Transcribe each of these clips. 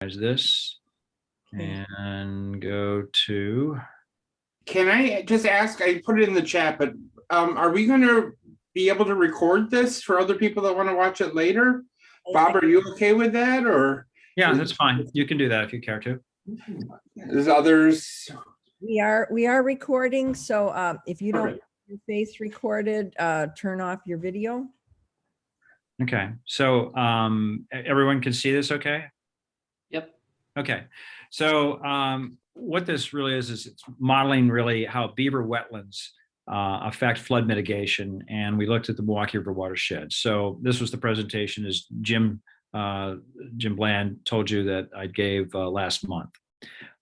this and go to. Can I just ask, I put it in the chat, but are we going to be able to record this for other people that want to watch it later? Bob, are you okay with that, or? Yeah, that's fine. You can do that if you care to. There's others. We are recording, so if you don't want your face recorded, turn off your video. Okay, so everyone can see this okay? Yep. Okay, so what this really is it's modeling really how beaver wetlands affect flood mitigation, and we looked at the Milwaukee River watershed. So this was the presentation as Jim Bland told you that I gave last month.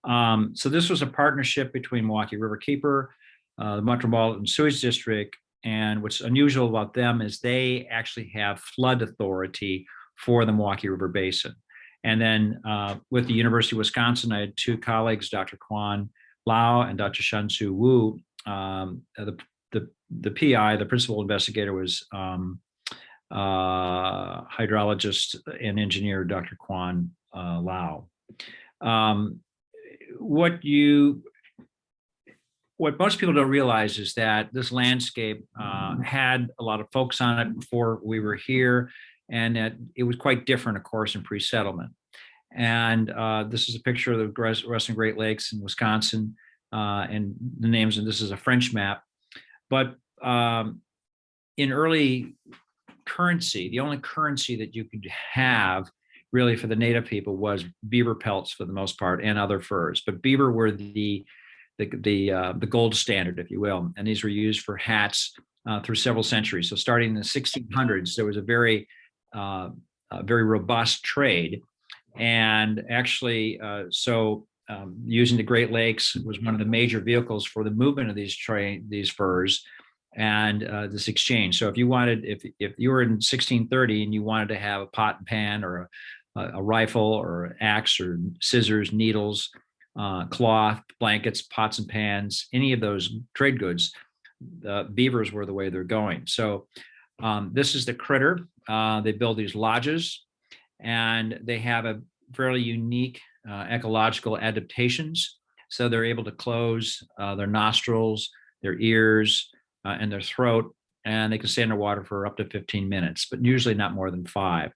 So this was a partnership between Milwaukee River Keeper, the Metropolitan Sewage District, and what's unusual about them is they actually have flood authority for the Milwaukee River Basin. And then with the University of Wisconsin, I had two colleagues, Dr. Quan Lau and Dr. Shansu Wu. The PI, the principal investigator, was hydrologist and engineer Dr. Quan Lau. What most people don't realize is that this landscape had a lot of folks on it before we were here, and that it was quite different, of course, in pre-settlement. And this is a picture of the Western Great Lakes in Wisconsin, and the names, and this is a French map. But in early currency, the only currency that you could have really for the native people was beaver pelts for the most part, and other furs. But beaver were the gold standard, if you will, and these were used for hats through several centuries. So starting in the 1600s, there was a very robust trade, and actually, using the Great Lakes was one of the major vehicles for the movement of these furs and this exchange. So if you wanted, if you were in 1630 and you wanted to have a pot and pan or a rifle or an axe or scissors, needles, cloth, blankets, pots and pans, any of those trade goods, beavers were the way they're going. So this is the critter. They build these lodges, and they have a fairly unique ecological adaptations. So they're able to close their nostrils, their ears, and their throat, and they can stay underwater for up to 15 minutes, but usually not more than 5.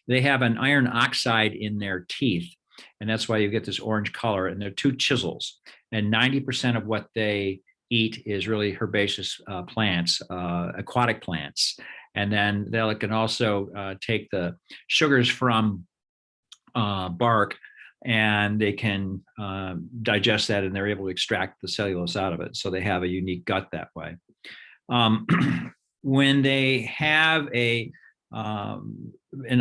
They have an iron oxide in their teeth, and that's why you get this orange color, and they're 2 chisels. And 90% of what they eat is really herbaceous plants, aquatic plants. And then they can also take the sugars from bark, and they can digest that, and they're able to extract the cellulose out of it. So they have a unique gut that way. When they have an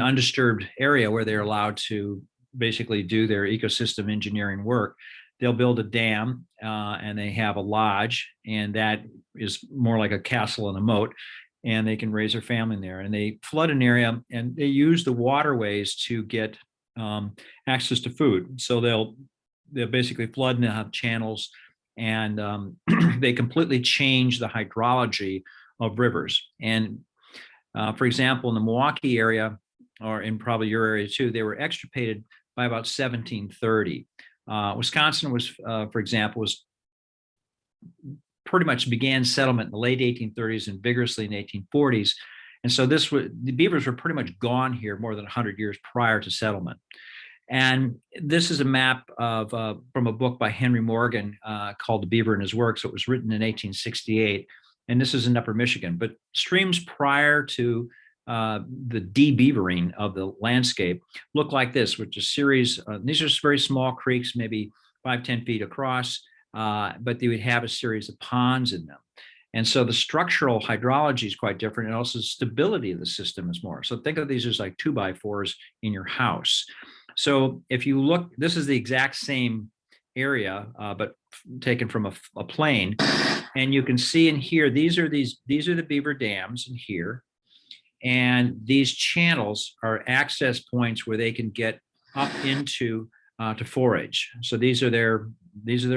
undisturbed area where they're allowed to basically do their ecosystem engineering work, they'll build a dam, and they have a lodge, and that is more like a castle and a moat, and they can raise their family in there. And they flood an area, and they use the waterways to get access to food. So they'll basically flood, and they'll have channels, and they completely change the hydrology of rivers. And for example, in the Milwaukee area, or in probably your area too, they were extirpated by about 1730. Wisconsin was, for example, was pretty much began settlement in the late 1830s and vigorously in the 1840s. And so the beavers were pretty much gone here more than 100 years prior to settlement. And this is a map of from a book by Henry Morgan called The Beaver and His Works. It was written in 1868, and this is in Upper Michigan. But streams prior to the de-beavering of the landscape look like this, which is a series. These are very small creeks, maybe 5-10 feet across, but they would have a series of ponds in them. And so the structural hydrology is quite different, and also the stability of the system is more. So think of these as like 2x4s in your house. So if you look, this is the exact same area, but taken from a plane, and you can see in here, these are the beaver dams in here, and these channels are access points where they can get up into to forage. So these are their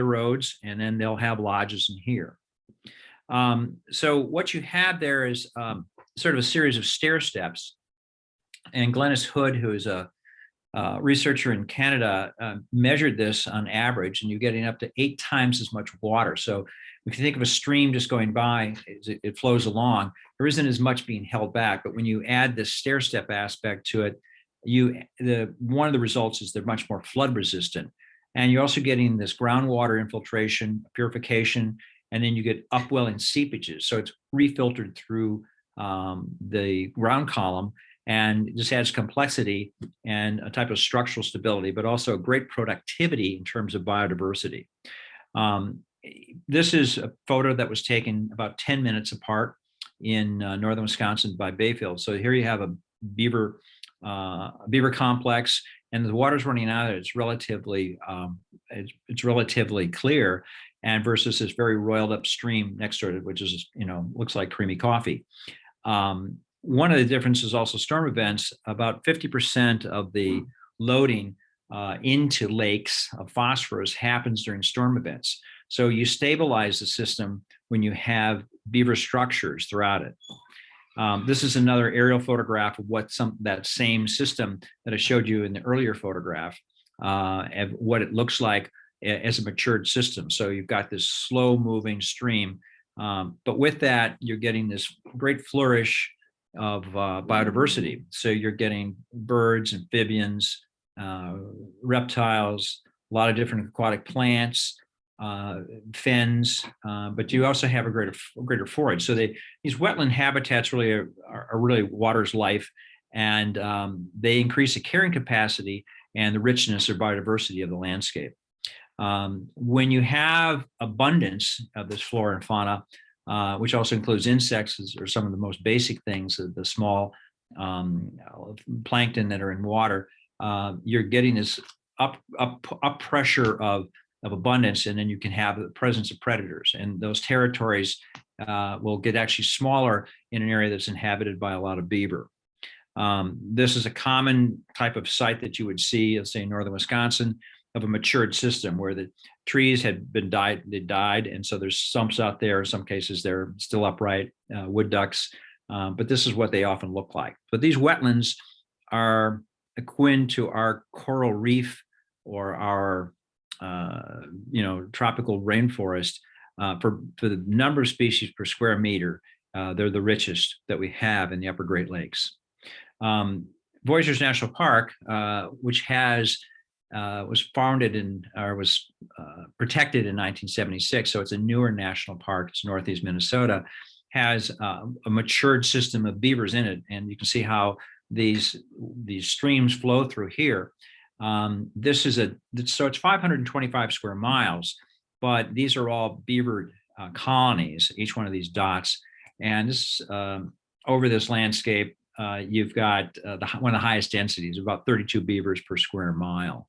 roads, and then they'll have lodges in here. So what you have there is sort of a series of stair steps, and Glennis Hood, who is a researcher in Canada measured this on average, and you're getting up to 8 times as much water. So if you think of a stream just going by, it flows along, there isn't as much being held back. But when you add this stair step aspect to it, one of the results is they're much more flood resistant. And you're also getting this groundwater infiltration, purification, and then you get upwelling seepages. So it's refiltered through the ground column, and just adds complexity and a type of structural stability, but also great productivity in terms of biodiversity. This is a photo that was taken about 10 minutes apart in northern Wisconsin by Bayfield. So here you have a beaver complex, and the water's running out of it. It's relatively clear, and versus this very roiled up stream next to it, which is, looks like creamy coffee. One of the differences also storm events. About 50% of the loading into lakes of phosphorus happens during storm events. So you stabilize the system when you have beaver structures throughout it. This is another aerial photograph of that same system that I showed you in the earlier photograph, of what it looks like as a matured system. So you've got this slow moving stream, but with that, you're getting this great flourish of biodiversity. So you're getting birds, amphibians, reptiles, a lot of different aquatic plants, fins, but you also have a greater forage. So these wetland habitats really are really water's life, and they increase the carrying capacity and the richness or biodiversity of the landscape. When you have abundance of this flora and fauna, which also includes insects, or some of the most basic things, the small plankton that are in water, you're getting this up pressure of abundance, and then you can have the presence of predators, and those territories will get actually smaller in an area that's inhabited by a lot of beaver. This is a common type of site that you would see, let's say in northern Wisconsin, of a matured system where the trees had been died, and so there's stumps out there. In some cases, they're still upright, wood ducks, but this is what they often look like. But these wetlands are akin to our coral reef or our tropical rainforest. For the number of species per square meter, they're the richest that we have in the Upper Great Lakes. Voyageurs National Park, which was founded was protected in 1976, so it's a newer national park. It's northeast Minnesota, has a matured system of beavers in it, and you can see how these streams flow through here. So it's 525 square miles, but these are all beaver colonies, each one of these dots, and this over this landscape, you've got one of the highest densities, about 32 beavers per square mile.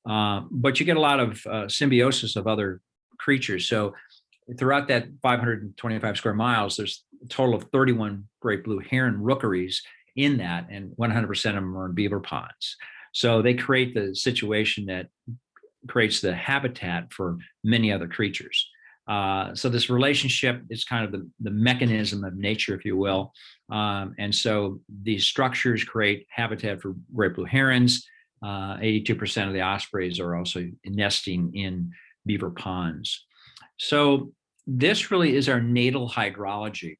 But you get a lot of symbiosis of other creatures. So throughout that 525 square miles, there's a total of 31 great blue heron rookeries in that, and 100% of them are in beaver ponds. So they create the situation that creates the habitat for many other creatures. So this relationship is kind of the mechanism of nature, if you will. And so these structures create habitat for great blue herons. 82% of the ospreys are also nesting in beaver ponds. So this really is our natal hydrology.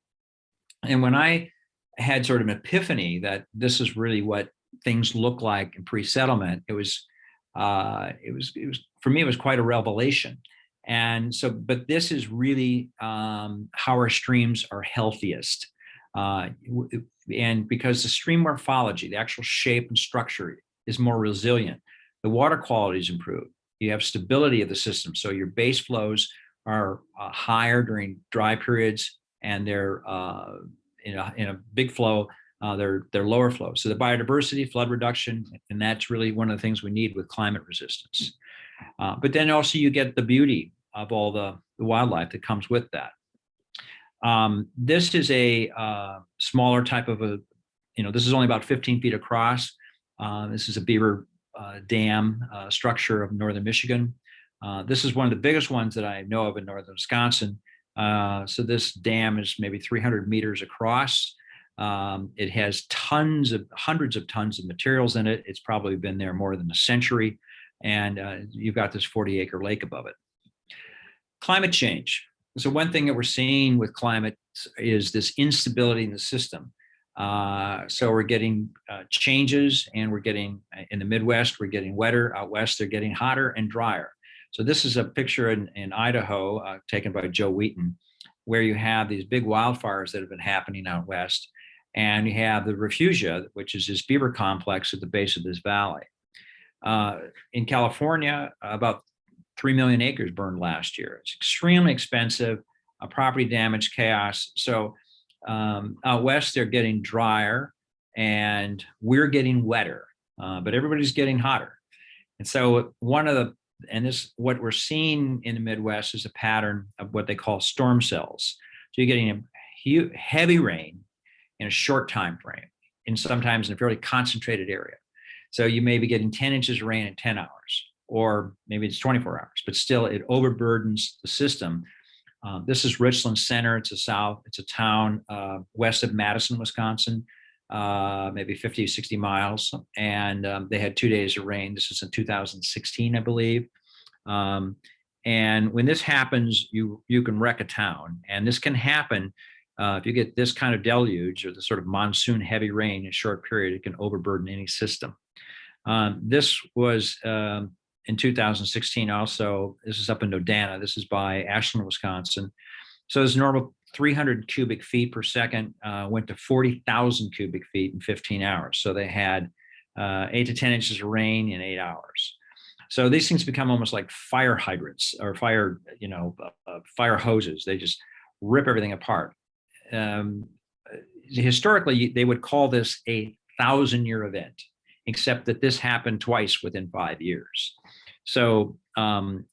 And when I had sort of an epiphany that this is really what things look like in pre-settlement, it was for me, it was quite a revelation. And so, but this is really how our streams are healthiest. And because the stream morphology, the actual shape and structure, is more resilient, the water quality is improved. You have stability of the system. So your base flows are higher during dry periods, and they're in a big flow, they're lower flow. So the biodiversity, flood reduction, and that's really one of the things we need with climate resistance. But then also you get the beauty of all the wildlife that comes with that. This is a smaller type of this is only about 15 feet across. This is a beaver dam structure of northern Michigan. This is one of the biggest ones that I know of in northern Wisconsin. So this dam is maybe 300 meters across. It has hundreds of tons of materials in it. It's probably been there more than a century. And you've got this 40-acre lake above it. Climate change. So one thing that we're seeing with climate is this instability in the system. So we're getting changes, and we're getting, in the Midwest, we're getting wetter. Out west, they're getting hotter and drier. So this is a picture in Idaho taken by Joe Wheaton, where you have these big wildfires that have been happening out west. And you have the refugia, which is this beaver complex at the base of this valley. In California, about 3 million acres burned last year. It's extremely expensive, property damage, chaos. So out west, they're getting drier and we're getting wetter, but everybody's getting hotter. And so what we're seeing in the Midwest is a pattern of what they call storm cells. So you're getting a heavy rain in a short time frame, and sometimes in a fairly concentrated area. So you may be getting 10 inches of rain in 10 hours, or maybe it's 24 hours, but still it overburdens the system. This is Richland Center. It's a town west of Madison, Wisconsin, maybe 50, 60 miles. And they had 2 days of rain. This is in 2016, I believe. And when this happens, you can wreck a town. And this can happen if you get this kind of deluge, or the sort of monsoon heavy rain in a short period. It can overburden any system. This was in 2016 also. This is up in Nodana. This is by Ashland, Wisconsin. So this normal 300 cubic feet per second went to 40,000 cubic feet in 15 hours. So they had 8 to 10 inches of rain in 8 hours. So these things become almost like fire hydrants or fire hoses. They just rip everything apart. Historically, they would call this a 1,000-year event, except that this happened twice within 5 years. So and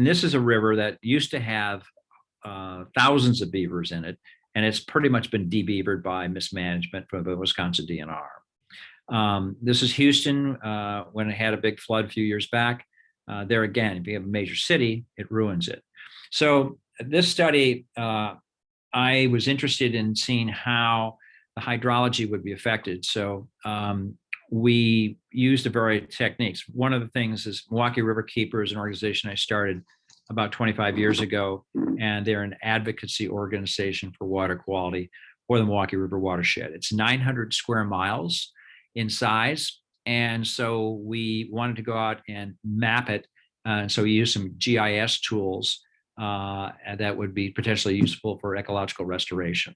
this is a river that used to have thousands of beavers in it, and it's pretty much been de-beavered by mismanagement from the Wisconsin DNR. This is Houston when it had a big flood a few years back. There again, if you have a major city, it ruins it. So this study, I was interested in seeing how the hydrology would be affected. So we used a variety of techniques. One of the things is Milwaukee River Keeper is an organization I started about 25 years ago, and they're an advocacy organization for water quality for the Milwaukee River watershed. It's 900 square miles in size. And so we wanted to go out and map it. And so we used some GIS tools that would be potentially useful for ecological restoration.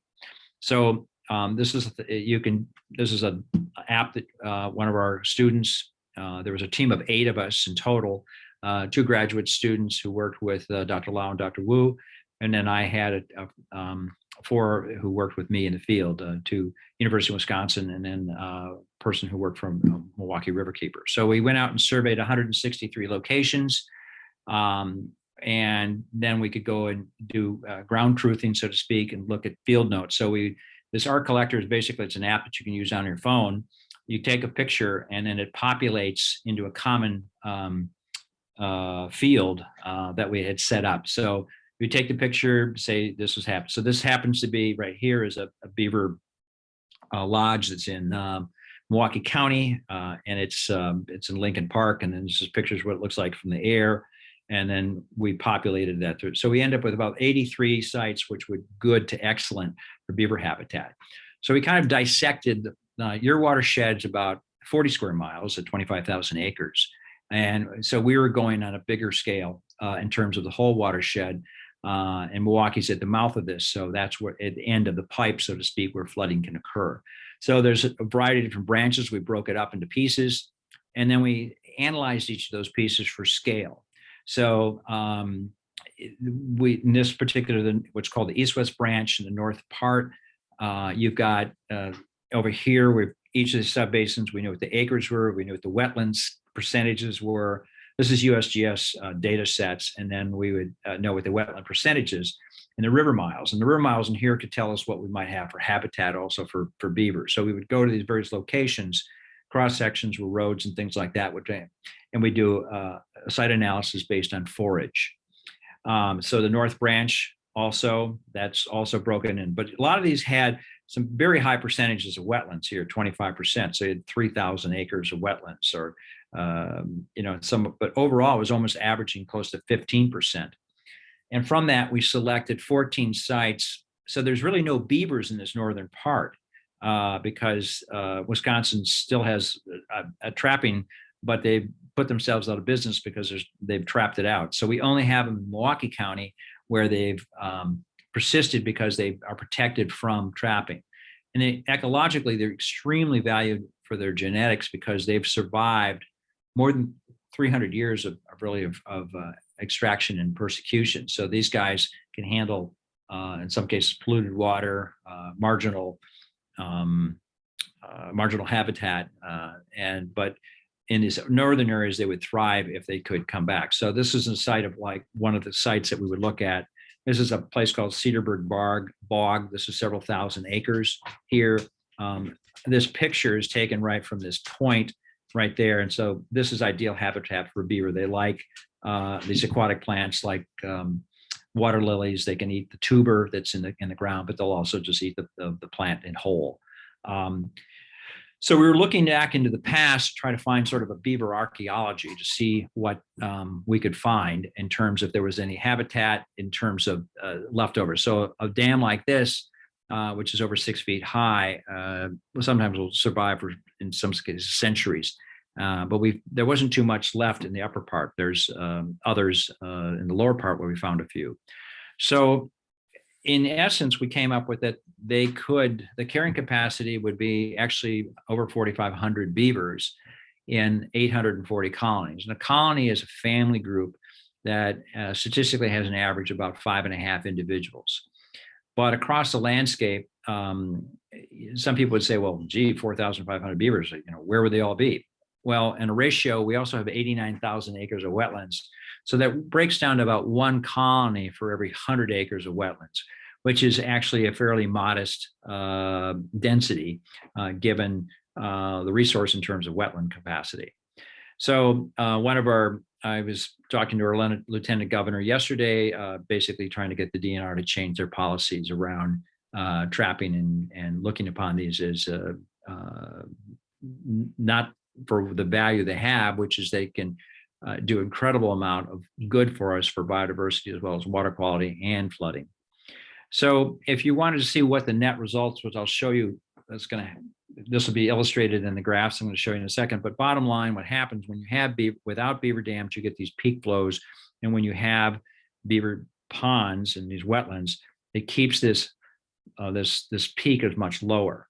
So this is an app that one of our students, there was a team of 8 of us in total, 2 graduate students who worked with Dr. Lau and Dr. Wu, and then I had 4 who worked with me in the field, 2 University of Wisconsin, and then a person who worked from Milwaukee River Keeper. So we went out and surveyed 163 locations. And then we could go and do ground truthing, so to speak, and look at field notes. So this art collector is basically, it's an app that you can use on your phone. You take a picture and then it populates into a common field that we had set up. So you take the picture, say this was happening. So this happens to be right here is a beaver lodge that's in Milwaukee County, and it's in Lincoln Park. And then this is pictures of what it looks like from the air. And then we populated that through. So we end up with about 83 sites, which were good to excellent for beaver habitat. So we kind of dissected your watershed's about 40 square miles at 25,000 acres. And so we were going on a bigger scale in terms of the whole watershed. And Milwaukee's at the mouth of this. So that's where at the end of the pipe, so to speak, where flooding can occur. So there's a variety of different branches. We broke it up into pieces, and then we analyzed each of those pieces for scale. So in this particular, what's called the east-west branch in the north part, you've got over here with each of the subbasins, we know what the acres were, we know what the wetlands percentages were. This is USGS data sets, and then we would know what the wetland percentages and the river miles. And the river miles in here could tell us what we might have for habitat, also for beaver. So we would go to these various locations, cross sections with roads and things like that, and we do a site analysis based on forage. So the North Branch also, that's also broken in, but a lot of these had some very high percentages of wetlands here, 25%. So you had 3,000 acres of wetlands, or but overall it was almost averaging close to 15%. And from that, we selected 14 sites. So there's really no beavers in this northern part because Wisconsin still has a trapping, but they've put themselves out of business because they've trapped it out. So we only have them in Milwaukee County where they've persisted because they are protected from trapping. And ecologically, they're extremely valued for their genetics because they've survived more than 300 years of extraction and persecution. So these guys can handle, in some cases, polluted water, marginal habitat, but in these northern areas, they would thrive if they could come back. So this is a site of like one of the sites that we would look at. This is a place called Cedarburg Bog. This is several thousand acres here. This picture is taken right from this point right there. And so this is ideal habitat for beaver. They like these aquatic plants like water lilies. They can eat the tuber that's in the ground, but they'll also just eat the plant in whole. So we were looking back into the past, try to find sort of a beaver archaeology to see what we could find in terms of if there was any habitat in terms of leftovers. So a dam like this, which is over 6 feet high, sometimes will survive for, in some cases, centuries. But there wasn't too much left in the upper part. There's others in the lower part where we found a few. So in essence, we came up with that the carrying capacity would be actually over 4,500 beavers in 840 colonies. And a colony is a family group that statistically has an average about 5.5 individuals. But across the landscape, some people would say, well, gee, 4,500 beavers, where would they all be? Well, in a ratio, we also have 89,000 acres of wetlands. So that breaks down to about one colony for every 100 acres of wetlands, which is actually a fairly modest density given the resource in terms of wetland capacity. So I was talking to our lieutenant governor yesterday, basically trying to get the DNR to change their policies around trapping and looking upon these as not for the value they have, which is they can do incredible amount of good for us for biodiversity as well as water quality and flooding. So if you wanted to see what the net results was, I'll show you. This will be illustrated in the graphs I'm going to show you in a second. But bottom line, what happens when you have without beaver dams, you get these peak flows, and when you have beaver ponds and these wetlands, it keeps this peak is much lower.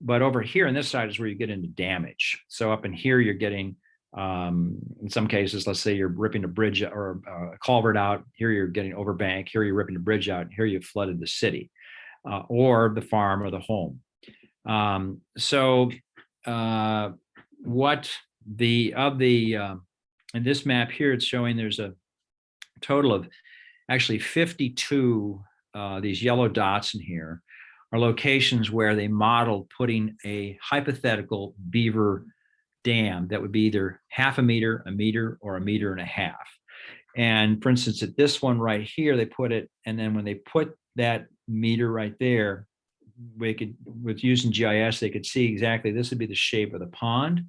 But over here on this side is where you get into damage. So up in here, you're getting, in some cases, let's say you're ripping a bridge or a culvert out. Here you're getting overbank. Here you're ripping a bridge out. Here you've flooded the city or the farm or the home. In this map here, it's showing there's a total of actually 52, these yellow dots in here are locations where they modeled putting a hypothetical beaver dam that would be either 0.5 meter, 1 meter, or 1.5 meters. And for instance, at this one right here, they put it, and then when they put that meter right there, with using GIS, they could see exactly this would be the shape of the pond.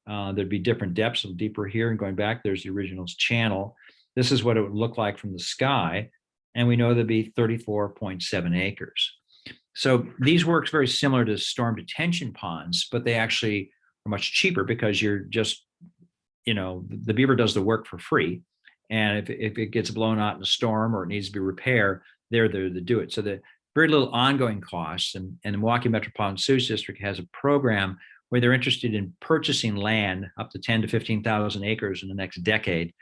There'd be different depths, so deeper here, and going back, there's the original channel. This is what it would look like from the sky, and we know there'd be 34.7 acres. So these works very similar to storm detention ponds, but they actually are much cheaper because you're just, the beaver does the work for free. And if it gets blown out in a storm or it needs to be repaired, they're there to do it. So the very little ongoing costs. And the Milwaukee Metropolitan Sewage District has a program where they're interested in purchasing land up to 10 to 15,000 acres in the next decade.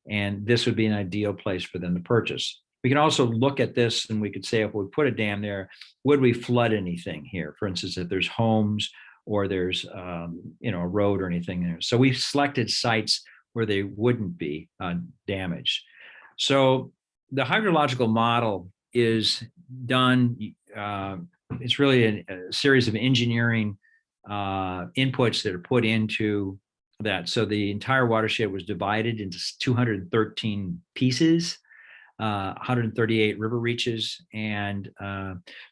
And this would be an ideal place for them to purchase. We can also look at this and we could say, if we put a dam there, would we flood anything here? For instance, if there's homes or there's a road or anything there. So we've selected sites where they wouldn't be damaged. So the hydrological model is done. It's really a series of engineering inputs that are put into that. So the entire watershed was divided into 213 pieces. 138 river reaches. And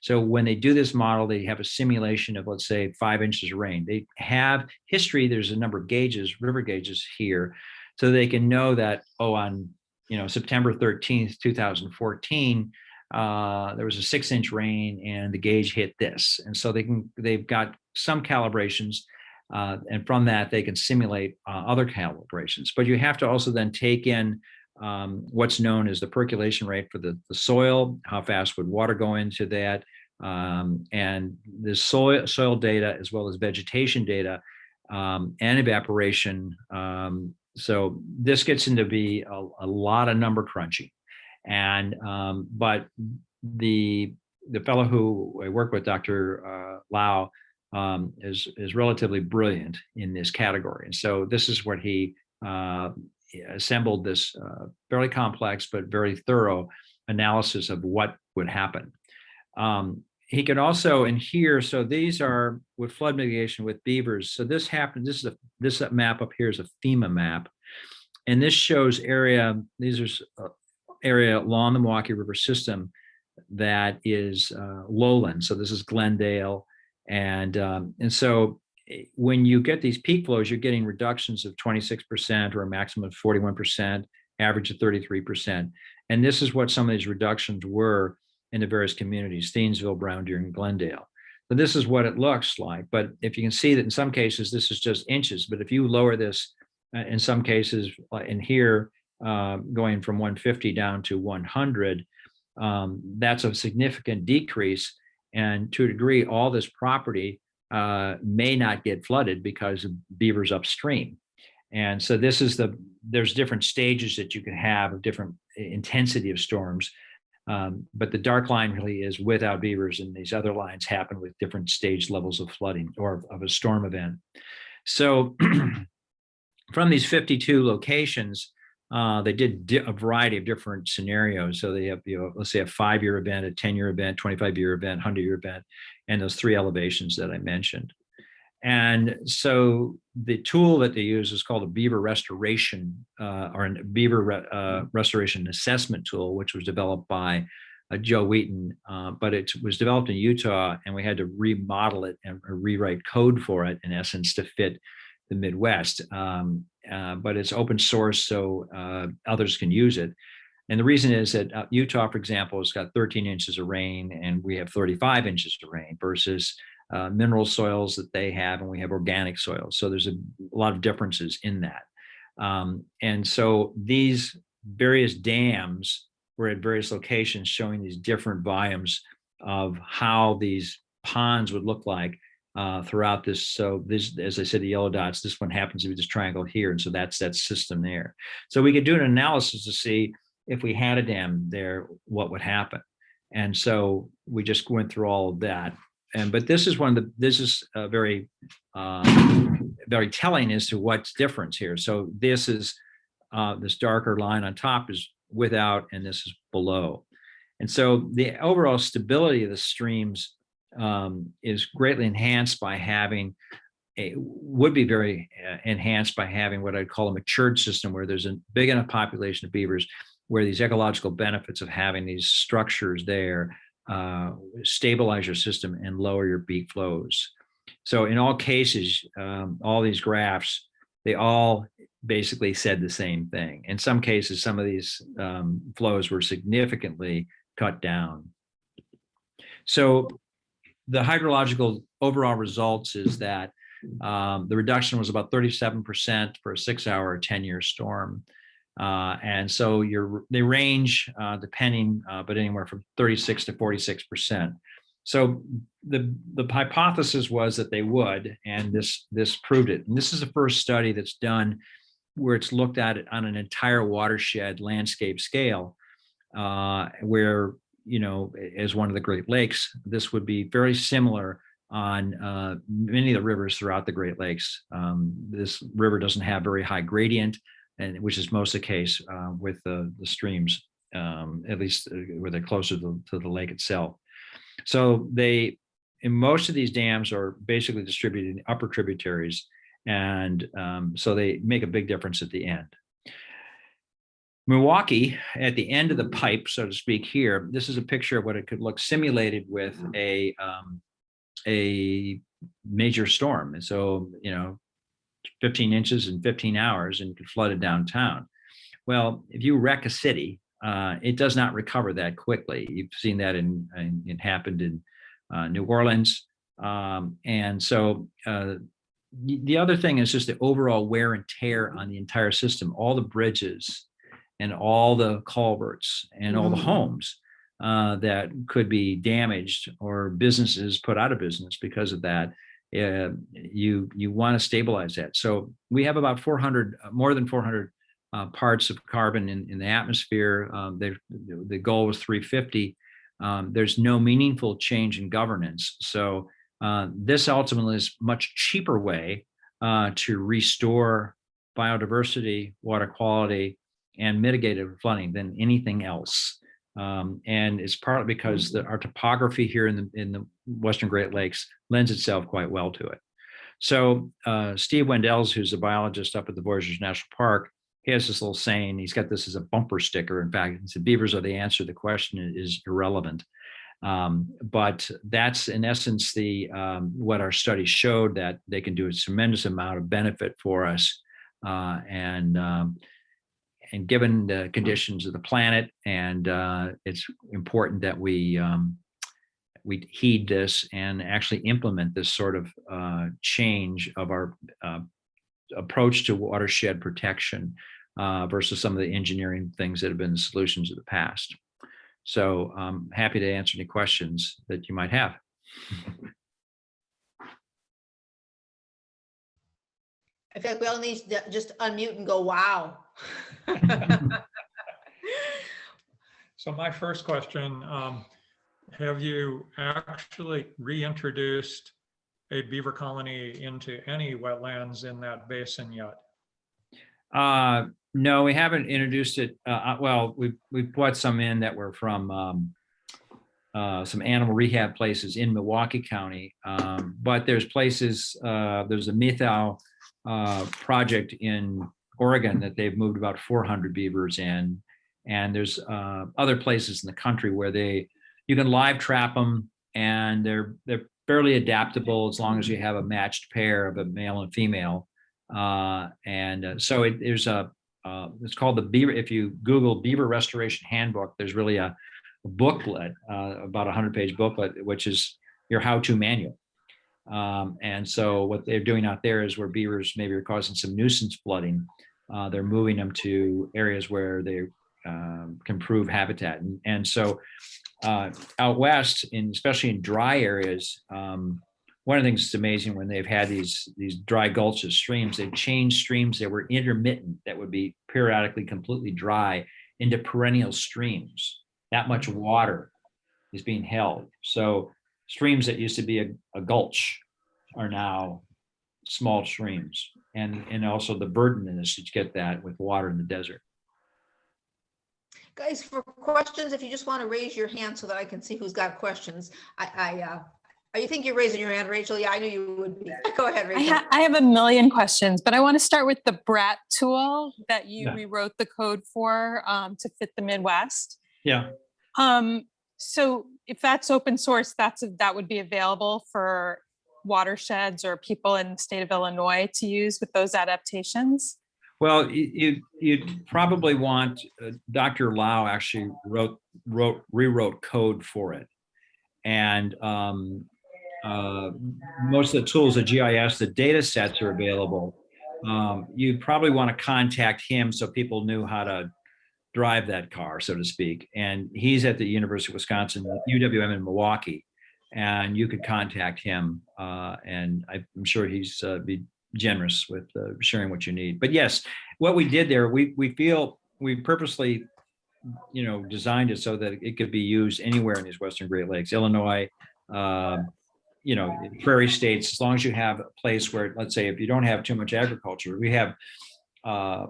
so when they do this model, they have a simulation of, let's say, 5 inches of rain. They have history. There's a number of gauges, river gauges here, so they can know that, oh, on September 13th, 2014, there was a 6-inch rain and the gauge hit this. And so they've got some calibrations, and from that they can simulate other calibrations. But you have to also then take in what's known as the percolation rate for the soil, how fast would water go into that, and the soil data as well as vegetation data, and evaporation. So this gets into be a lot of number crunching. And but the fellow who I work with, Dr. Lau, is relatively brilliant in this category. And so this is what he assembled, this fairly complex but very thorough analysis of what would happen. He can also, in here, so these are with flood mitigation with beavers. So this happened, this map up here is a FEMA map. And this shows area, these are area along the Milwaukee River system that is lowland. So this is Glendale. And so when you get these peak flows, you're getting reductions of 26% or a maximum of 41%, average of 33%. And this is what some of these reductions were in the various communities, Thiensville, Brown Deer, and Glendale. So this is what it looks like. But if you can see that in some cases, this is just inches. But if you lower this, in some cases, in here, going from 150 down to 100, that's a significant decrease. And to a degree, all this property may not get flooded because of beavers upstream. And so this is there's different stages that you can have of different intensity of storms. But the dark line really is without beavers, and these other lines happen with different stage levels of flooding or of a storm event. So from these 52 locations, they did a variety of different scenarios. So they have, let's say a 5-year event, a 10-year event, 25-year event, 100-year event, and those 3 elevations that I mentioned. And so the tool that they use is called a Beaver restoration or a Beaver restoration assessment tool, which was developed by Joe Wheaton, but it was developed in Utah, and we had to remodel it and rewrite code for it, in essence, to fit the Midwest. But it's open source, so others can use it. And the reason is that Utah, for example, has got 13 inches of rain, and we have 35 inches of rain versus mineral soils that they have, and we have organic soils. So there's a lot of differences in that. And so these various dams were at various locations showing these different volumes of how these ponds would look like throughout this. So this, as I said, the yellow dots, this one happens to be this triangle here. And so that's that system there. So we could do an analysis to see if we had a dam there, what would happen. And so we just went through all of that. But this is this is very telling as to what's different here. So this is this darker line on top is without, and this is below. And so the overall stability of the streams is greatly enhanced by having would be very enhanced by having what I'd call a matured system, where there's a big enough population of beavers where these ecological benefits of having these structures there stabilize your system and lower your peak flows. So in all cases, all these graphs, they all basically said the same thing. In some cases, some of these flows were significantly cut down. So the hydrological overall results is that the reduction was about 37% for a 6-hour or 10-year storm. And so they range depending, but anywhere from 36 to 46%. So the hypothesis was that they would, and this proved it. And this is the first study that's done where it's looked at it on an entire watershed landscape scale, where, as one of the Great Lakes, this would be very similar on many of the rivers throughout the Great Lakes. This river doesn't have very high gradient, and which is most the case with the streams, at least where they're closer to the lake itself. So in most of these dams are basically distributed in upper tributaries, and so they make a big difference at the end. Milwaukee, at the end of the pipe, so to speak, here, this is a picture of what it could look simulated with a major storm. And so, 15 inches in 15 hours and could flood it downtown. Well, if you wreck a city, it does not recover that quickly. You've seen that it happened in New Orleans. And so the other thing is just the overall wear and tear on the entire system, all the bridges and all the culverts and all the homes that could be damaged or businesses put out of business because of that. You want to stabilize that. So we have about 400, more than 400 parts of carbon in the atmosphere. The goal was 350. There's no meaningful change in governance. So this ultimately is a much cheaper way to restore biodiversity, water quality, and mitigated flooding than anything else. And it's partly because our topography here in the Western Great Lakes lends itself quite well to it. So Steve Wendells, who's a biologist up at the Voyageurs National Park, he has this little saying. He's got this as a bumper sticker. In fact, he said, "Beavers are the answer. The question is irrelevant." But that's in essence what our study showed, that they can do a tremendous amount of benefit for us, and given the conditions of the planet, and it's important that we heed this and actually implement this sort of change of our approach to watershed protection versus some of the engineering things that have been the solutions of the past. So I'm happy to answer any questions that you might have. I feel like we all need to just unmute and go, wow. So my first question, have you actually reintroduced a beaver colony into any wetlands in that basin yet? No, we haven't introduced it. Well, we brought some in that were from some animal rehab places in Milwaukee County, but there's places, there's a Methau project in Oregon that they've moved about 400 beavers in, and there's other places in the country where you can live trap them, and they're fairly adaptable as long as you have a matched pair of a male and female. So it's called the Beaver. If you Google Beaver Restoration Handbook, there's really a booklet, about a 100-page booklet, which is your how-to manual. And so what they're doing out there is where beavers maybe are causing some nuisance flooding, they're moving them to areas where they can improve habitat. And so out west, especially in dry areas, one of the things that's amazing when they've had these dry gulches, streams, they've changed streams that were intermittent, that would be periodically completely dry, into perennial streams. That much water is being held. So streams that used to be a gulch are now small streams. And also the verdantness, you get that with water in the desert. Guys, for questions, if you just want to raise your hand so that I can see who's got questions. You think you're raising your hand, Rachel? Yeah, I knew you would be. Go ahead, Rachel. I have a million questions, but I want to start with the BRAT tool that you rewrote the code for to fit the Midwest. Yeah. So if that's open source, that would be available for watersheds or people in the state of Illinois to use with those adaptations? Well, you'd probably want, Dr. Lau actually rewrote code for it. And most of the tools, the GIS, the data sets are available. You'd probably want to contact him so people knew how to drive that car, so to speak. And he's at the University of Wisconsin, UWM in Milwaukee, and you could contact him. And I'm sure he's be generous with sharing what you need. But yes, what we did there, we feel we purposely, designed it so that it could be used anywhere in these Western Great Lakes, Illinois, prairie states, as long as you have a place where, let's say, if you don't have too much agriculture, we have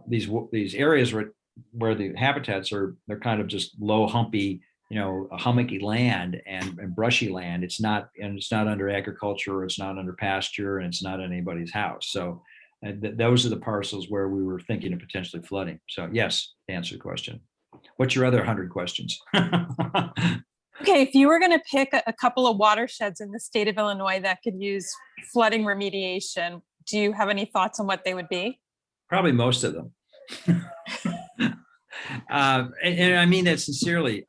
these areas where the habitats they're kind of just low, humpy, hummocky land and brushy land. It's not under agriculture, or it's not under pasture, and it's not in anybody's house. So And those are the parcels where we were thinking of potentially flooding. So yes, to answer the question. What's your other 100 questions? Okay, if you were going to pick a couple of watersheds in the state of Illinois that could use flooding remediation, do you have any thoughts on what they would be? Probably most of them. And I mean that sincerely.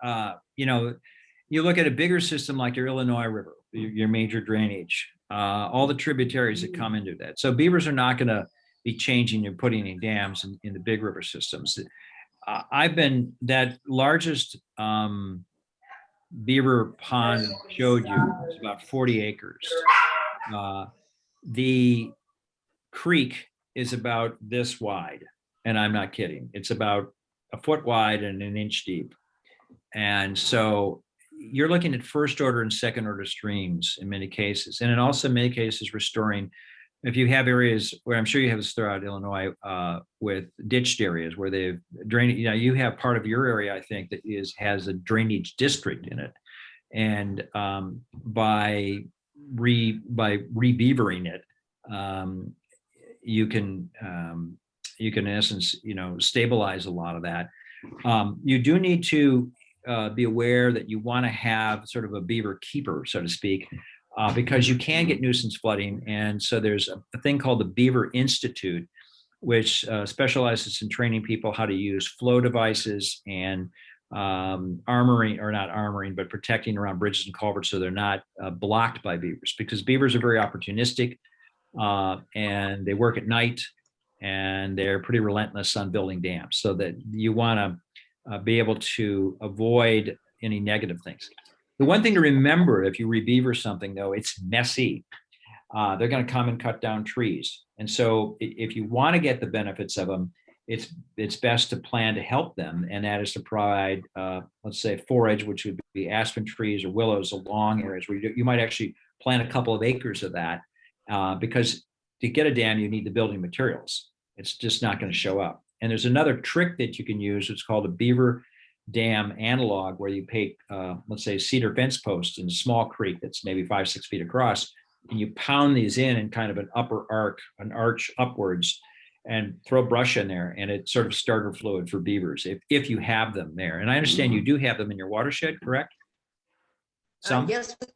You look at a bigger system like your Illinois River, your major drainage, all the tributaries that come into that. So beavers are not going to be changing and putting any dams in the big river systems. I've been that largest beaver pond showed you is about 40 acres. The creek is about this wide, and I'm not kidding. It's about a foot wide and an inch deep. And so you're looking at first order and second order streams in many cases. And in also many cases restoring, if you have areas where I'm sure you have this throughout Illinois with ditched areas where they've drained, you have part of your area, I think, that has a drainage district in it. And by re-beavering it, you can in essence, stabilize a lot of that. You do need to be aware that you want to have sort of a beaver keeper, so to speak, because you can get nuisance flooding. And so there's a thing called the Beaver Institute, which specializes in training people how to use flow devices and but protecting around bridges and culverts so they're not blocked by beavers, because beavers are very opportunistic and they work at night and they're pretty relentless on building dams, so that you want to be able to avoid any negative things. The one thing to remember, if you re-beaver something, though, it's messy. They're going to come and cut down trees. And so if you want to get the benefits of them, it's best to plan to help them. And that is to provide, let's say, forage, which would be aspen trees or willows along areas where you might actually plant a couple of acres of that, because to get a dam, you need the building materials. It's just not going to show up. And there's another trick that you can use. It's called a beaver dam analog, where you take, let's say, cedar fence posts in a small creek that's maybe 5-6 feet across, and you pound these in kind of an arch upwards, and throw brush in there, and it's sort of starter fluid for beavers if you have them there. And I understand you do have them in your watershed, correct? Some? Yes, we do.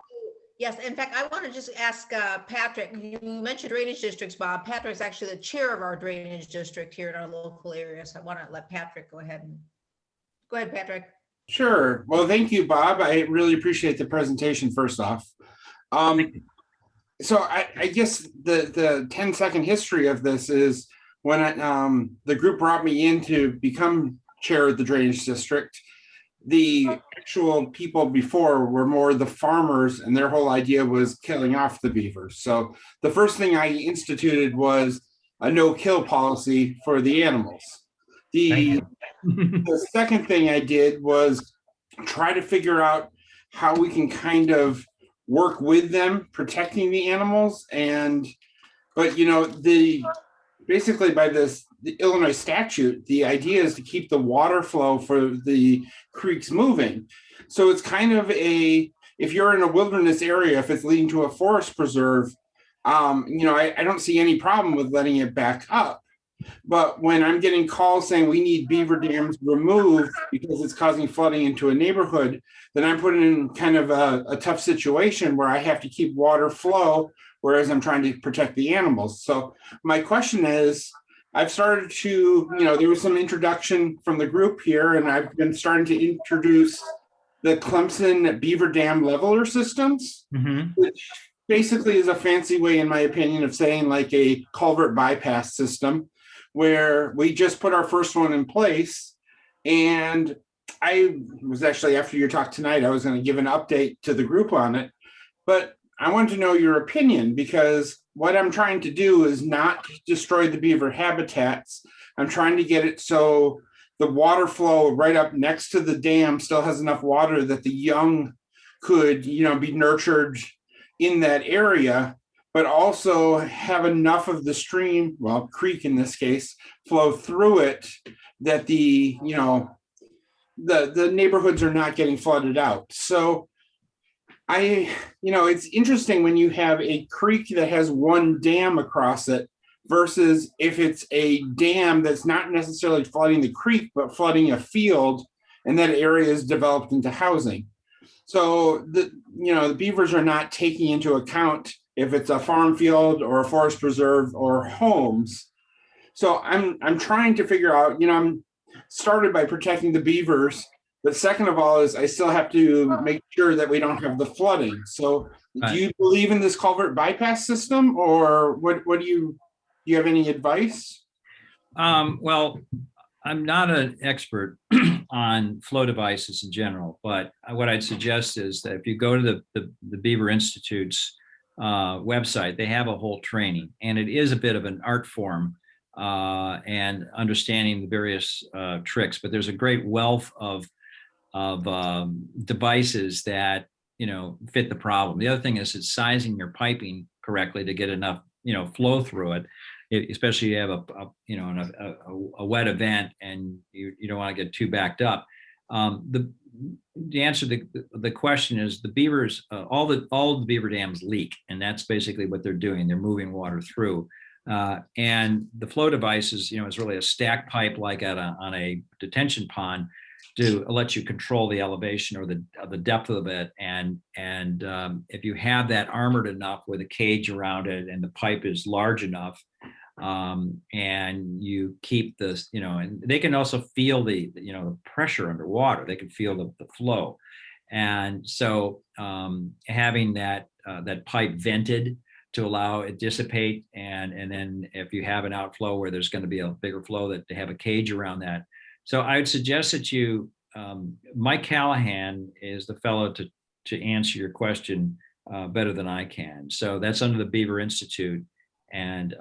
Yes. In fact, I want to just ask Patrick, you mentioned drainage districts, Bob. Patrick's actually the chair of our drainage district here in our local area. So I want to let Patrick go ahead, Patrick. Sure. Well, thank you, Bob. I really appreciate the presentation, first off. So I guess the 10-second history of this is when the group brought me in to become chair of the drainage district. The actual people before were more the farmers, and their whole idea was killing off the beavers. So the first thing I instituted was a no-kill policy for the animals. The second thing I did was try to figure out how we can kind of work with them, protecting the animals. But basically by the Illinois statute, the idea is to keep the water flow for the creeks moving. So it's kind of if you're in a wilderness area, if it's leading to a forest preserve, I don't see any problem with letting it back up. But when I'm getting calls saying we need beaver dams removed because it's causing flooding into a neighborhood, then I'm put in kind of a tough situation where I have to keep water flow, whereas I'm trying to protect the animals. So my question is, I've started to, there was some introduction from the group here, and I've been starting to introduce the Clemson Beaver Dam leveler systems, which basically is a fancy way, in my opinion, of saying like a culvert bypass system, where we just put our first one in place. And I was actually, after your talk tonight, I was going to give an update to the group on it, but I want to know your opinion, because what I'm trying to do is not destroy the beaver habitats. I'm trying to get it so the water flow right up next to the dam still has enough water that the young could, be nurtured in that area, but also have enough of the stream, creek in this case, flow through it that the neighborhoods are not getting flooded out. So it's interesting when you have a creek that has one dam across it versus if it's a dam that's not necessarily flooding the creek, but flooding a field, and that area is developed into housing. So the beavers are not taking into account if it's a farm field or a forest reserve or homes. So I'm trying to figure out, I'm started by protecting the beavers, but second of all is I still have to make sure that we don't have the flooding. So do you believe in this culvert bypass system, or what do you have any advice? Well, I'm not an expert on flow devices in general, but what I'd suggest is that if you go to the Beaver Institute's website, they have a whole training, and it is a bit of an art form and understanding the various tricks. But there's a great wealth of devices that fit the problem. The other thing is it's sizing your piping correctly to get enough flow through it. Especially you have a wet event and you don't want to get too backed up. The answer to the question is the beavers, all the beaver dams leak, and that's basically what they're doing. They're moving water through. And the flow devices, is really a stack pipe like on a detention pond to let you control the elevation or the depth of it. And if you have that armored enough with a cage around it and the pipe is large enough, and you keep this, and they can also feel the pressure underwater. They can feel the flow. And so having that pipe vented to allow it dissipate, and then if you have an outflow where there's going to be a bigger flow, that they have a cage around that. So I would suggest that Mike Callahan is the fellow to answer your question better than I can. So that's under the Beaver Institute, and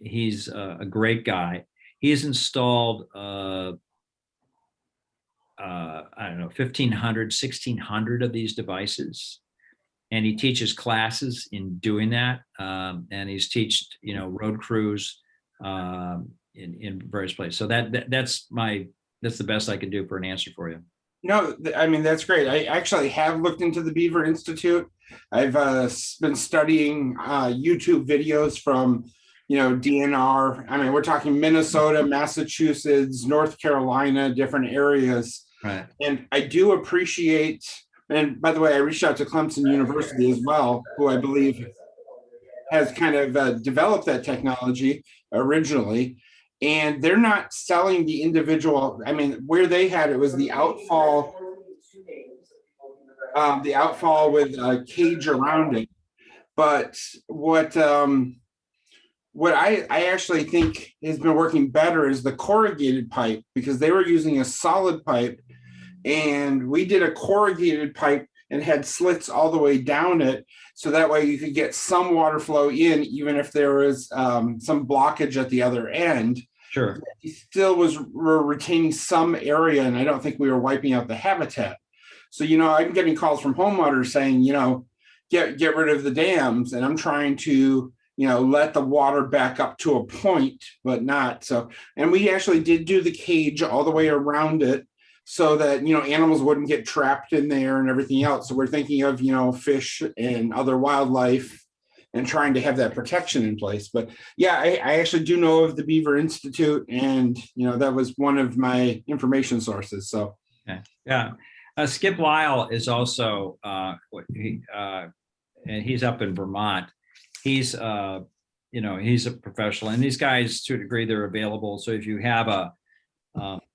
he's a great guy. He's installed, I don't know, 1,500, 1,600 of these devices. And he teaches classes in doing that. And he's taught, road crews in various places. So that's the best I can do for an answer for you. No, I mean, that's great. I actually have looked into the Beaver Institute. I've been studying YouTube videos from, DNR. I mean, we're talking Minnesota, Massachusetts, North Carolina, different areas. Right. And I do appreciate, and by the way, I reached out to Clemson University as well, who I believe has kind of developed that technology originally. And they're not selling the individual. I mean, where they had it was the outfall with a cage around it. But what I actually think has been working better is the corrugated pipe, because they were using a solid pipe, and we did a corrugated pipe and had slits all the way down it, so that way you could get some water flow in, even if there was some blockage at the other end. Sure. He still were retaining some area, and I don't think we were wiping out the habitat. So, I'm getting calls from homeowners saying, get rid of the dams, and I'm trying to, let the water back up to a point, but not so. And we actually did do the cage all the way around it so that, animals wouldn't get trapped in there and everything else. So we're thinking of, fish and other wildlife and trying to have that protection in place. But yeah, I actually do know of the Beaver Institute, and, that was one of my information sources. So, okay. Yeah. Skip Lyle is also, and he's up in Vermont. He's, he's a professional, and these guys, to a degree, they're available. So if you have a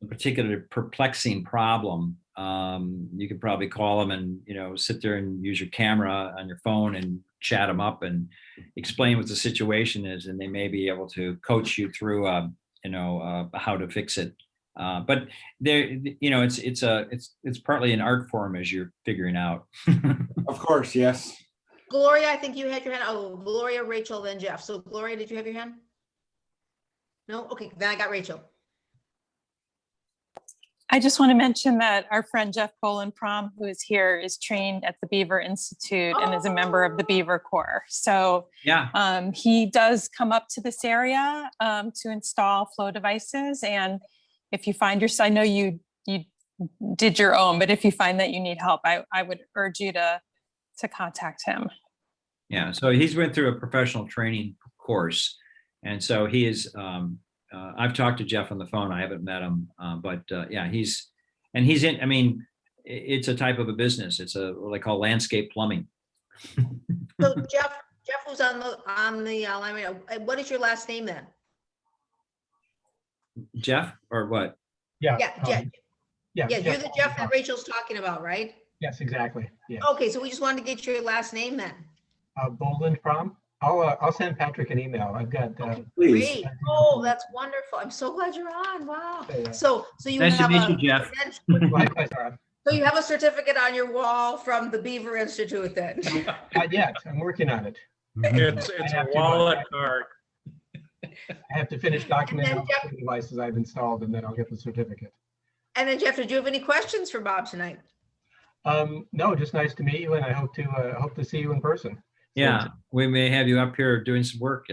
particular perplexing problem, you could probably call them and, sit there and use your camera on your phone and chat them up and explain what the situation is, and they may be able to coach you through, how to fix it. But there, it's partly an art form as you're figuring out. of course, yes. Gloria, I think you had your hand. Oh, Gloria, Rachel, then Jeff. So Gloria, did you have your hand? No? Okay, then I got Rachel. I just want to mention that our friend Jeff Bolenprom, who is here, is trained at the Beaver Institute and is a member of the Beaver Corps. So Yeah. He does come up to this area to install flow devices. And if you find I know you did your own, but if you find that you need help, I would urge you to contact him. Yeah. So he's went through a professional training course, And so he is, I've talked to Jeff on the phone. I haven't met him, but yeah, he's in, I mean, it's a type of a business. It's what they call landscape plumbing. So Jeff was on the line. What is your last name then? Jeff, or what? Yeah. Yeah, Jeff. Yeah. Yeah, you're the Jeff that Rachel's talking about, right? Yes, exactly. Yeah. Okay, so we just wanted to get your last name then. Boland Prom. I'll send Patrick an email. I've got. Please. Great. Oh, that's wonderful. I'm so glad you're on. Wow. Yeah. So you Nice to have meet you, Jeff. Likewise, Rob. So you have a certificate on your wall from the Beaver Institute then? Not yet. I'm working on it. It's I a have to, wallet card. I have to finish documenting And all then the devices I've installed, and then I'll get the certificate. And then Jeff, did you have any questions for Bob tonight? No, just nice to meet you, and I hope to see you in person. Yeah, we may have you up here doing some work,